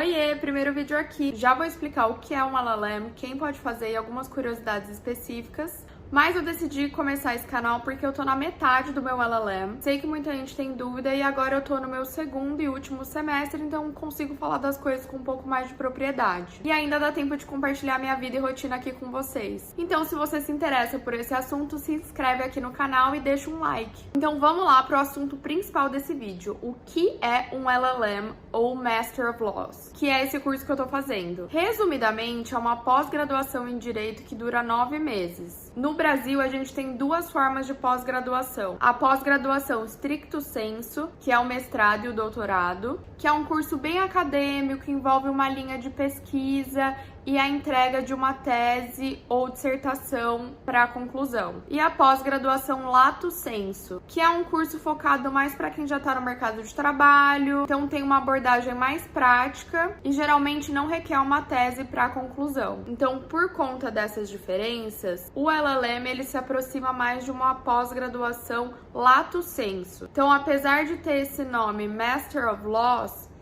Oiê, primeiro vídeo aqui. Já vou explicar o que é um LLM, quem pode fazer e algumas curiosidades específicas. Mas eu decidi começar esse canal porque eu tô na metade do meu LLM. Sei que muita gente tem dúvida e agora eu tô no meu segundo e último semestre, então consigo falar das coisas com um pouco mais de propriedade. E ainda dá tempo de compartilhar minha vida e rotina aqui com vocês. Então, se você se interessa por esse assunto, se inscreve aqui no canal e deixa um like. Então vamos lá pro assunto principal desse vídeo. O que é um LLM ou Master of Laws? Que é esse curso que eu tô fazendo. Resumidamente, é uma pós-graduação em Direito que dura 9 meses. No Brasil, a gente tem duas formas de pós-graduação. A pós-graduação stricto sensu, que é o mestrado e o doutorado, que é um curso bem acadêmico, que envolve uma linha de pesquisa e a entrega de uma tese ou dissertação para a conclusão. E a pós-graduação lato sensu, que é um curso focado mais para quem já está no mercado de trabalho, então tem uma abordagem mais prática e geralmente não requer uma tese para a conclusão. Então, por conta dessas diferenças, o LLM ele se aproxima mais de uma pós-graduação lato sensu. Então, apesar de ter esse nome Master of Laws,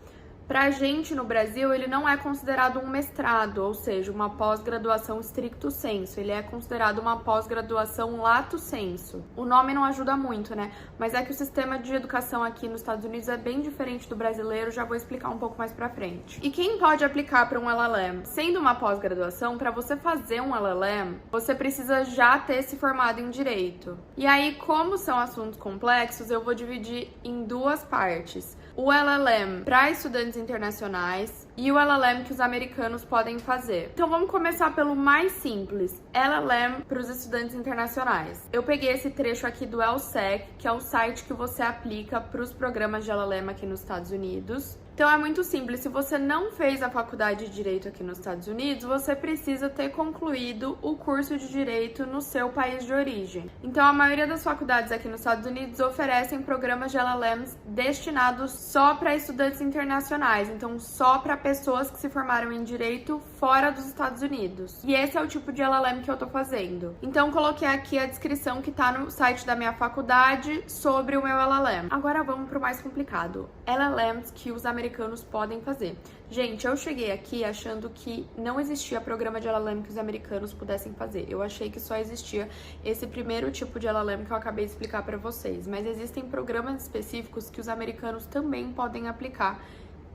pra gente no Brasil, ele não é considerado um mestrado, ou seja, uma pós-graduação stricto sensu. Ele é considerado uma pós-graduação lato sensu. O nome não ajuda muito, né? Mas é que o sistema de educação aqui nos Estados Unidos é bem diferente do brasileiro, já vou explicar um pouco mais pra frente. E quem pode aplicar para um LLM? Sendo uma pós-graduação, para você fazer um LLM, você precisa já ter se formado em Direito. E aí, como são assuntos complexos, eu vou dividir em duas partes. O LLM para estudantes internacionais e o LLM que os americanos podem fazer. Então vamos começar pelo mais simples, LLM para os estudantes internacionais. Eu peguei esse trecho aqui do LSEC, que é o site que você aplica para os programas de LLM aqui nos Estados Unidos. Então é muito simples, se você não fez a faculdade de Direito aqui nos Estados Unidos, você precisa ter concluído o curso de Direito no seu país de origem. Então a maioria das faculdades aqui nos Estados Unidos oferecem programas de LLMs destinados só para estudantes internacionais, então só para pessoas que se formaram em Direito fora dos Estados Unidos. E esse é o tipo de LLM que eu tô fazendo. Então coloquei aqui a descrição que tá no site da minha faculdade sobre o meu LLM. Agora vamos pro mais complicado, LLMs que os americanos podem fazer. Gente, eu cheguei aqui achando que não existia programa de LLM que os americanos pudessem fazer. Eu achei que só existia esse primeiro tipo de LLM que eu acabei de explicar para vocês. Mas existem programas específicos que os americanos também podem aplicar.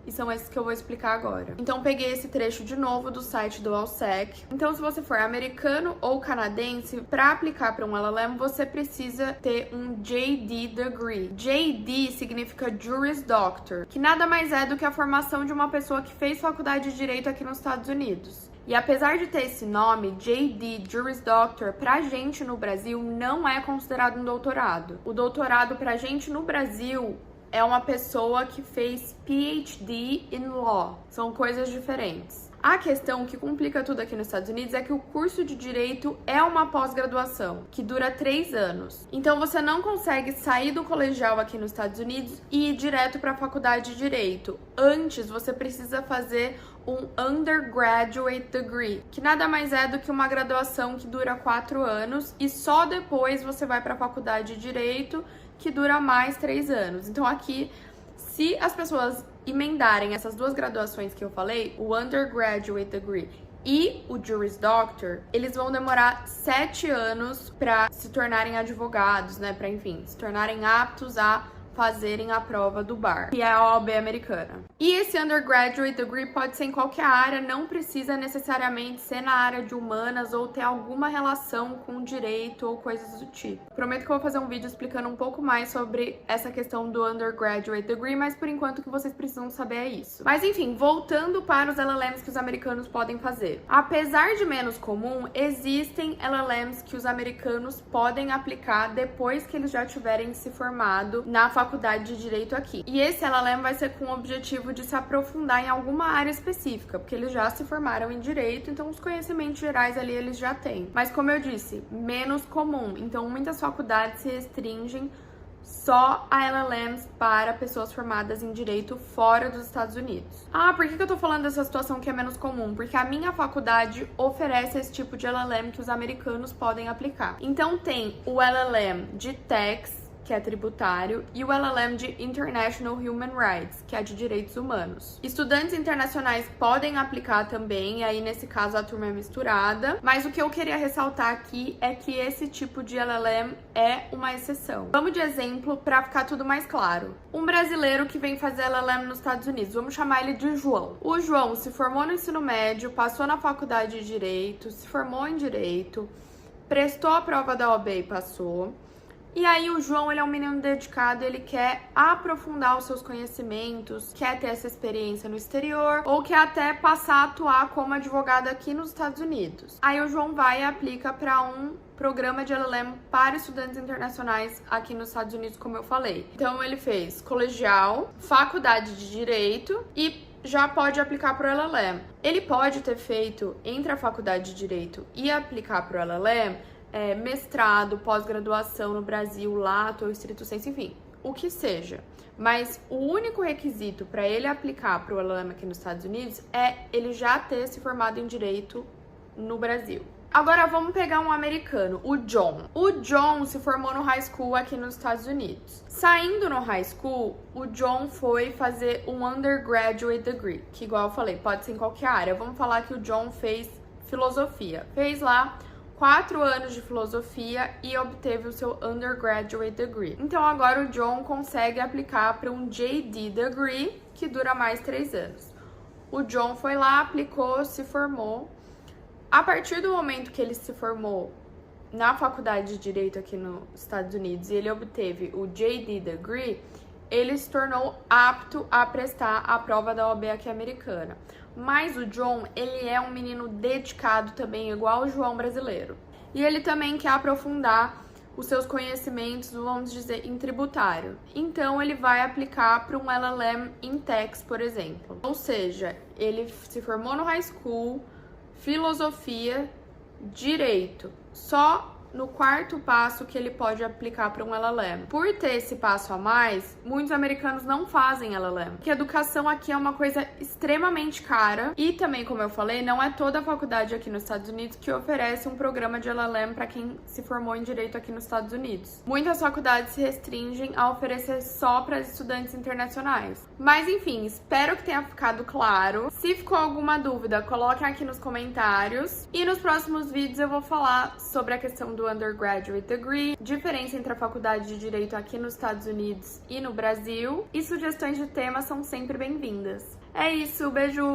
E são esses que eu vou explicar agora. Então, peguei esse trecho de novo do site do LSEC. Então, se você for americano ou canadense, para aplicar para um LLM, você precisa ter um JD Degree. JD significa Juris Doctor, que nada mais é do que a formação de uma pessoa que fez faculdade de Direito aqui nos Estados Unidos. E apesar de ter esse nome, JD, Juris Doctor, pra gente no Brasil não é considerado um doutorado. O doutorado pra gente no Brasil é uma pessoa que fez PhD in Law. São coisas diferentes. A questão que complica tudo aqui nos Estados Unidos é que o curso de Direito é uma pós-graduação, que dura 3 anos. Então você não consegue sair do colegial aqui nos Estados Unidos e ir direto para a faculdade de Direito. Antes, você precisa fazer um Undergraduate Degree, que nada mais é do que uma graduação que dura 4 anos e só depois você vai para a faculdade de Direito, que dura mais 3 anos. Então aqui, se as pessoas emendarem essas duas graduações que eu falei, o Undergraduate Degree e o Juris Doctor, eles vão demorar 7 anos para se tornarem advogados, né? Para, enfim, se tornarem aptos a fazerem a prova do bar, que é a OAB americana. E esse Undergraduate Degree pode ser em qualquer área, não precisa necessariamente ser na área de humanas ou ter alguma relação com direito ou coisas do tipo. Prometo que eu vou fazer um vídeo explicando um pouco mais sobre essa questão do Undergraduate Degree, mas por enquanto o que vocês precisam saber é isso. Mas enfim, voltando para os LLMs que os americanos podem fazer. Apesar de menos comum, existem LLMs que os americanos podem aplicar depois que eles já tiverem se formado na faculdade de Direito aqui. E esse LLM vai ser com o objetivo de se aprofundar em alguma área específica, porque eles já se formaram em Direito, então os conhecimentos gerais ali eles já têm. Mas como eu disse, menos comum. Então muitas faculdades se restringem só a LLMs para pessoas formadas em Direito fora dos Estados Unidos. Ah, por que eu tô falando dessa situação que é menos comum? Porque a minha faculdade oferece esse tipo de LLM que os americanos podem aplicar. Então tem o LLM de Tax, que é tributário, e o LLM de International Human Rights, que é de direitos humanos. Estudantes internacionais podem aplicar também, e aí nesse caso a turma é misturada, mas o que eu queria ressaltar aqui é que esse tipo de LLM é uma exceção. Vamos de exemplo para ficar tudo mais claro. Um brasileiro que vem fazer LLM nos Estados Unidos, vamos chamar ele de João. O João se formou no ensino médio, passou na faculdade de Direito, se formou em Direito, prestou a prova da OAB e passou. E aí o João, ele é um menino dedicado, ele quer aprofundar os seus conhecimentos, quer ter essa experiência no exterior, ou quer até passar a atuar como advogado aqui nos Estados Unidos. Aí o João vai e aplica para um programa de LLM para estudantes internacionais aqui nos Estados Unidos, como eu falei. Então ele fez colegial, faculdade de Direito e já pode aplicar para o LLM. Ele pode ter feito entre a faculdade de Direito e aplicar para o LLM mestrado, pós-graduação no Brasil, lato ou estrito sensu, enfim, o que seja. Mas o único requisito para ele aplicar para o LLM aqui nos Estados Unidos é ele já ter se formado em Direito no Brasil. Agora vamos pegar um americano, o John. O John se formou no high school aqui nos Estados Unidos. Saindo no high school, o John foi fazer um undergraduate degree, que igual eu falei, pode ser em qualquer área. Vamos falar que o John fez filosofia. Fez lá 4 anos de filosofia e obteve o seu undergraduate degree. Então agora o John consegue aplicar para um JD degree, que dura mais 3 anos. O John foi lá, aplicou, se formou. A partir do momento que ele se formou na faculdade de Direito aqui nos Estados Unidos e ele obteve o JD degree, ele se tornou apto a prestar a prova da OAB aqui americana. Mas o John, ele é um menino dedicado também, igual o João brasileiro. E ele também quer aprofundar os seus conhecimentos, vamos dizer, em tributário. Então, ele vai aplicar para um LLM em tax, por exemplo. Ou seja, ele se formou no high school, filosofia, direito. Só no 4º passo que ele pode aplicar para um LLM. Por ter esse passo a mais, muitos americanos não fazem LLM, porque a educação aqui é uma coisa extremamente cara e também, como eu falei, não é toda a faculdade aqui nos Estados Unidos que oferece um programa de LLM para quem se formou em Direito aqui nos Estados Unidos. Muitas faculdades se restringem a oferecer só para estudantes internacionais. Mas enfim, espero que tenha ficado claro. Se ficou alguma dúvida, coloquem aqui nos comentários e nos próximos vídeos eu vou falar sobre a questão do undergraduate degree, diferença entre a faculdade de Direito aqui nos Estados Unidos e no Brasil, e sugestões de temas são sempre bem-vindas. É isso, beijo!